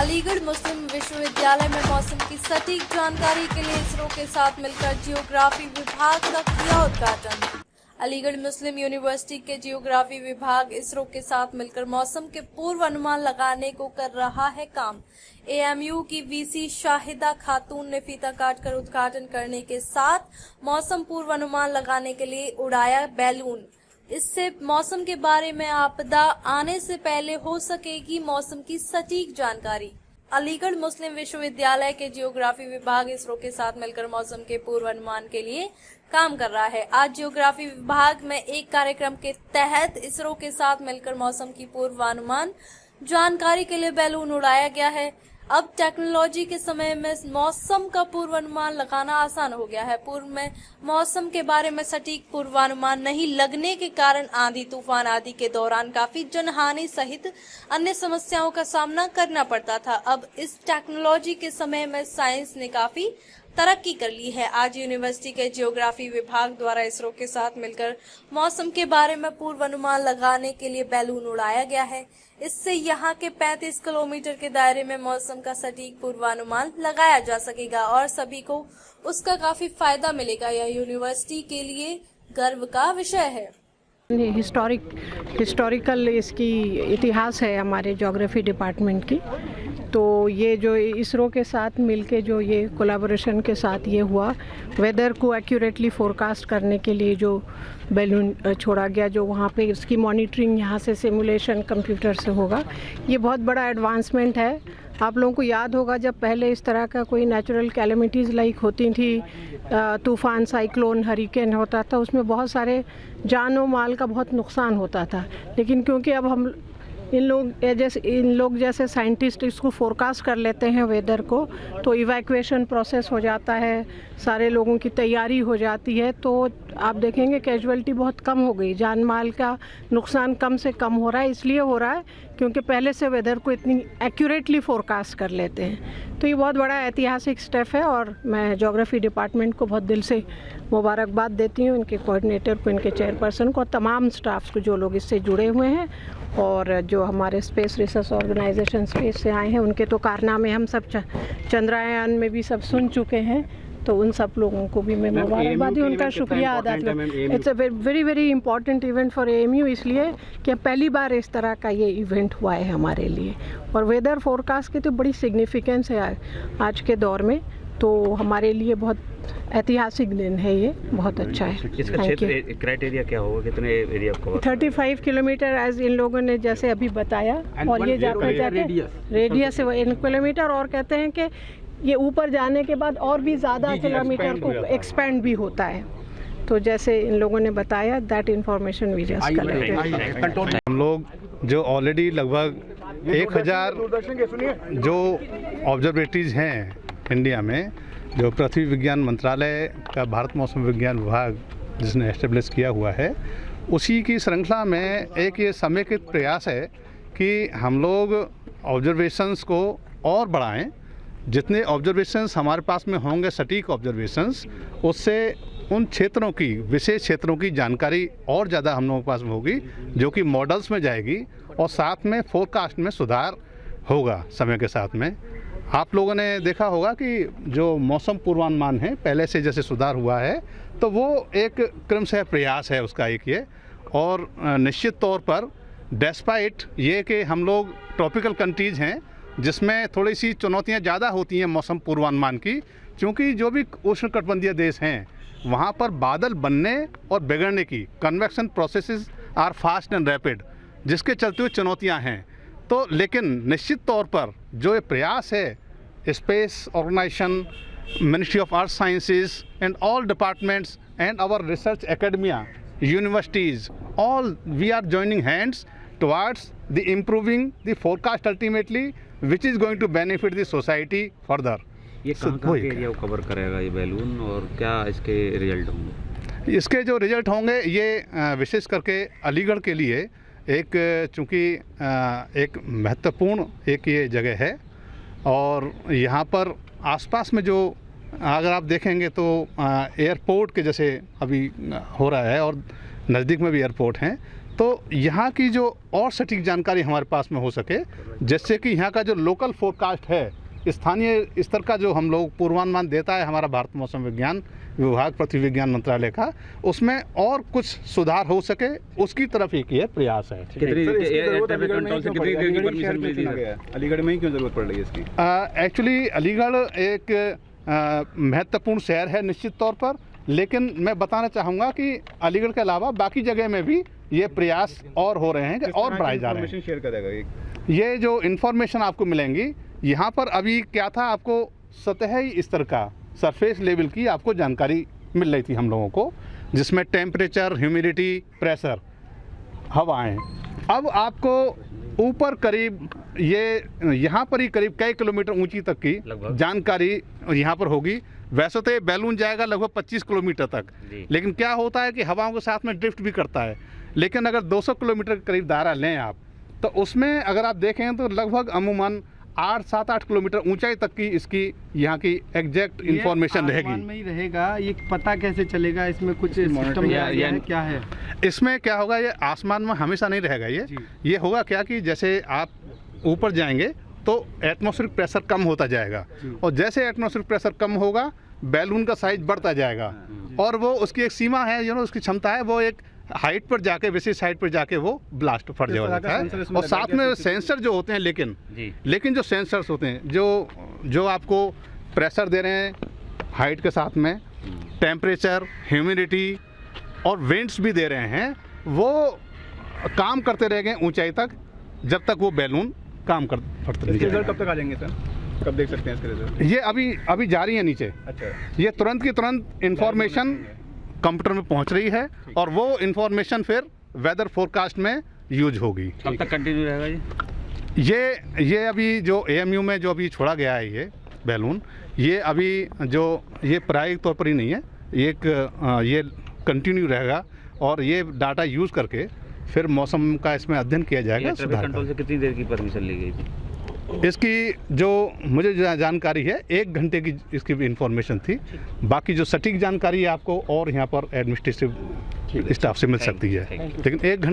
अलीगढ़ मुस्लिम विश्वविद्यालय में मौसम की सटीक जानकारी के लिए इसरो के साथ मिलकर जियोग्राफी विभाग का किया उद्घाटन। अलीगढ़ मुस्लिम यूनिवर्सिटी के जियोग्राफी विभाग इसरो के साथ मिलकर मौसम के पूर्व अनुमान लगाने को कर रहा है काम। एएमयू की वीसी शाहिदा खातून ने फीता काटकर उद्घाटन करने के साथ मौसम पूर्व अनुमान लगाने के लिए उड़ाया बैलून। इससे मौसम के बारे में आपदा आने से पहले हो सकेगी मौसम की सटीक जानकारी। अलीगढ़ मुस्लिम विश्वविद्यालय के जियोग्राफी विभाग इसरो के साथ मिलकर मौसम के पूर्वानुमान के लिए काम कर रहा है। आज जियोग्राफी विभाग में एक कार्यक्रम के तहत इसरो के साथ मिलकर मौसम की पूर्वानुमान जानकारी के लिए बैलून उड़ाया गया है। अब टेक्नोलॉजी के समय में मौसम का पूर्वानुमान लगाना आसान हो गया है। पूर्व में मौसम के बारे में सटीक पूर्वानुमान नहीं लगने के कारण आंधी तूफान आदि के दौरान काफी जनहानि सहित अन्य समस्याओं का सामना करना पड़ता था। अब इस टेक्नोलॉजी के समय में साइंस ने काफी तरक्की कर ली है। आज यूनिवर्सिटी के जियोग्राफी विभाग द्वारा इसरो के साथ मिलकर मौसम के बारे में पूर्वानुमान लगाने के लिए बैलून उड़ाया गया है। इससे यहाँ के 35 किलोमीटर के दायरे में मौसम का सटीक पूर्वानुमान लगाया जा सकेगा और सभी को उसका काफी फायदा मिलेगा। यह यूनिवर्सिटी के लिए गर्व का विषय है। हिस्टोरिकल इसकी इतिहास है हमारे ज्योग्राफी डिपार्टमेंट की। तो ये जो इसरो के साथ मिलके जो ये कोलैबोरेशन के साथ ये हुआ, वेदर को एक्यूरेटली फोरकास्ट करने के लिए जो बैलून छोड़ा गया, जो वहाँ पे इसकी मॉनिटरिंग यहाँ से सिमुलेशन कंप्यूटर से होगा, ये बहुत बड़ा एडवांसमेंट है। आप लोगों को याद होगा जब पहले इस तरह का कोई नेचुरल कैलेमिटीज़ लाइक होती थी, तूफ़ान, साइक्लोन, हरिकेन होता था, उसमें बहुत सारे जान और माल का बहुत नुकसान होता था। लेकिन क्योंकि अब हम इन लोग जैसे साइंटिस्ट इसको फोरकास्ट कर लेते हैं वेदर को, तो इवैक्यूएशन प्रोसेस हो जाता है, सारे लोगों की तैयारी हो जाती है। तो आप देखेंगे कैजुअलिटी बहुत कम हो गई, जान माल का नुकसान कम से कम हो रहा है। इसलिए हो रहा है क्योंकि पहले से वेदर को इतनी एक्यूरेटली फोरकास्ट कर लेते हैं। तो ये बहुत बड़ा ऐतिहासिक स्टेप है और मैं ज्योग्राफी डिपार्टमेंट को बहुत दिल से मुबारकबाद देती हूँ, इनके कोऑर्डिनेटर को, इनके चेयरपर्सन को, तमाम स्टाफ को जो लोग इससे जुड़े हुए हैं और जो हमारे स्पेस रिसर्च ऑर्गेनाइजेशन स्पेस से आए हैं। उनके तो कारनामे हम सब चंद्रयान में भी सब सुन चुके हैं, तो उन सब लोगों को भी मैं मुबारकबाद दी, उनका शुक्रिया अदा करता हूँ। It's a very very important event for AMU, इसलिए कि पहली बार इस तरह का ये इवेंट हुआ है हमारे लिए। और वेदर फोरकास्ट की तो बड़ी सिग्निफिकेंस है आज के दौर में, तो हमारे लिए बहुत ऐतिहासिक दिन है, ये बहुत अच्छा है। इसका क्षेत्र क्राइटेरिया क्या होगा, कितने एरिया कवर? 35 किलोमीटर एज इन लोगों ने जैसे अभी बताया, और ये जाते जाते रेडियस 1 किलोमीटर, और कहते हैं कि ये ऊपर जाने के बाद और भी ज़्यादा किलोमीटर को एक्सपेंड भी होता है। तो जैसे इन लोगों ने बताया, that information we just collected. हम लोग जो ऑलरेडी लगभग 1000 जो ऑब्जर्वेटरीज हैं इंडिया में, जो पृथ्वी विज्ञान मंत्रालय का भारत मौसम विज्ञान विभाग जिसने एस्टेब्लिश किया हुआ है, उसी की श्रृंखला में एक ये समेकित प्रयास है कि हम लोग ऑब्जर्वेशंस को और बढ़ाएं। जितने ऑब्जर्वेशंस हमारे पास में होंगे, सटीक ऑब्जर्वेशंस, उससे उन क्षेत्रों की, विशेष क्षेत्रों की जानकारी और ज़्यादा हम लोगों के पास में होगी, जो कि मॉडल्स में जाएगी और साथ में फोरकास्ट में सुधार होगा समय के साथ में। आप लोगों ने देखा होगा कि जो मौसम पूर्वानुमान है पहले से जैसे सुधार हुआ है, तो वो एक क्रमशः प्रयास है उसका एक ये। और निश्चित तौर पर डेस्पाइट ये कि हम लोग ट्रॉपिकल कंट्रीज़ हैं जिसमें थोड़ी सी चुनौतियां ज़्यादा होती हैं मौसम पूर्वानुमान की, क्योंकि जो भी उष्णकटिबंधीय देश हैं वहाँ पर बादल बनने और बिगड़ने की convection processes are fast and rapid, जिसके चलते हुए चुनौतियाँ हैं। तो लेकिन निश्चित तौर पर जो ये प्रयास है, space organisation, ministry of earth sciences and all departments and our research academia, universities, all we are joining hands towards the improving the forecast ultimately which is going to benefit the society further। ये कहाँ के area को cover करेगा ये balloon, और क्या इसके result होंगे? इसके जो रिजल्ट होंगे ये विशेष करके अलीगढ़ के लिए एक, चूँकि एक महत्वपूर्ण एक ये जगह है, और यहाँ पर आसपास में जो अगर आप देखेंगे तो एयरपोर्ट के जैसे अभी हो रहा है और नज़दीक में भी एयरपोर्ट हैं, तो यहाँ की जो और सटीक जानकारी हमारे पास में हो सके, जैसे कि यहाँ का जो लोकल फोरकास्ट है, स्थानीय स्तर का जो हम लोग पूर्वानुमान देता है हमारा भारत मौसम विज्ञान विभाग, पृथ्वी विज्ञान मंत्रालय का, उसमें और कुछ सुधार हो सके उसकी तरफ एक ये प्रयास है। कितनी देर की परमिशन मिली थी? अलीगढ़ में ही क्यों जरूरत पड़ रही है इसकी? एक्चुअली अलीगढ़ एक महत्वपूर्ण शहर है निश्चित तौर पर, लेकिन मैं बताना चाहूँगा कि अलीगढ़ के अलावा बाकी जगह में भी ये प्रयास और हो रहे हैं कि और बढ़ाए जा रहे हैं। शेयर करेगा ये जो इन्फॉर्मेशन आपको मिलेंगी यहाँ पर, अभी क्या था, आपको सतही स्तर का सरफेस लेवल की आपको जानकारी मिल रही थी हम लोगों को, जिसमें टेम्परेचर, ह्यूमिडिटी, प्रेशर, हवाएं। अब आपको ऊपर करीब ये यहाँ पर ही करीब कई किलोमीटर ऊंची तक की जानकारी यहाँ पर होगी। वैसे तो ये बैलून जाएगा लगभग 25 किलोमीटर तक, लेकिन क्या होता है कि हवाओं के साथ में ड्रिफ्ट भी करता है। लेकिन अगर 200 किलोमीटर के करीब दायरा लें आप, तो उसमें अगर आप देखें तो लगभग अमूमन 8-7-8 किलोमीटर ऊंचाई तक की इसकी यहाँ की एग्जैक्ट इंफॉर्मेशन रहेगी। में ही रहेगा, ये पता कैसे चलेगा? इसमें कुछ सिस्टम क्या है? इसमें क्या होगा, ये आसमान में हमेशा नहीं रहेगा। ये होगा क्या कि जैसे आप ऊपर जाएंगे तो एटमॉस्फेरिक प्रेशर कम होता जाएगा, और जैसे एटमॉस्फेरिक प्रेशर कम होगा बैलून का साइज बढ़ता जाएगा, और वो उसकी एक सीमा है, उसकी क्षमता है, वो एक हाइट पर जाके, विशेष हाइट पर जाके वो ब्लास्ट फट जाता है। और साथ में सेंसर जो होते हैं, लेकिन जो सेंसर्स होते हैं जो आपको प्रेशर दे रहे हैं हाइट के साथ में, टेम्परेचर, ह्यूमिडिटी और विंड्स भी दे रहे हैं, वो काम करते रहेंगे ऊंचाई तक जब तक वो बैलून काम करते रहेंगे। कब तक आ जाएंगे सर? कब देख सकते हैं इसके रिजल्ट? ये अभी जारी है नीचे। अच्छा। ये तुरंत की तुरंत इंफॉर्मेशन कंप्यूटर में पहुंच रही है, और वो इंफॉर्मेशन फिर वेदर फोरकास्ट में यूज होगी। कब तक कंटिन्यू रहेगा ये अभी जो AMU में जो अभी छोड़ा गया है ये बैलून, ये अभी जो ये प्रायोगिक तौर पर ही नहीं है, ये कंटिन्यू रहेगा, और ये डाटा यूज़ करके फिर मौसम का इसमें अध्ययन किया जाएगा। कंट्रोल से कितनी देर की परमिशन ली गई थी? इसकी जो मुझे जानकारी है 1 घंटे की इसकी इंफॉर्मेशन थी। बाकी जो सटीक जानकारी है आपको और यहाँ पर एडमिनिस्ट्रेटिव स्टाफ से मिल सकती है, लेकिन 1 घंटे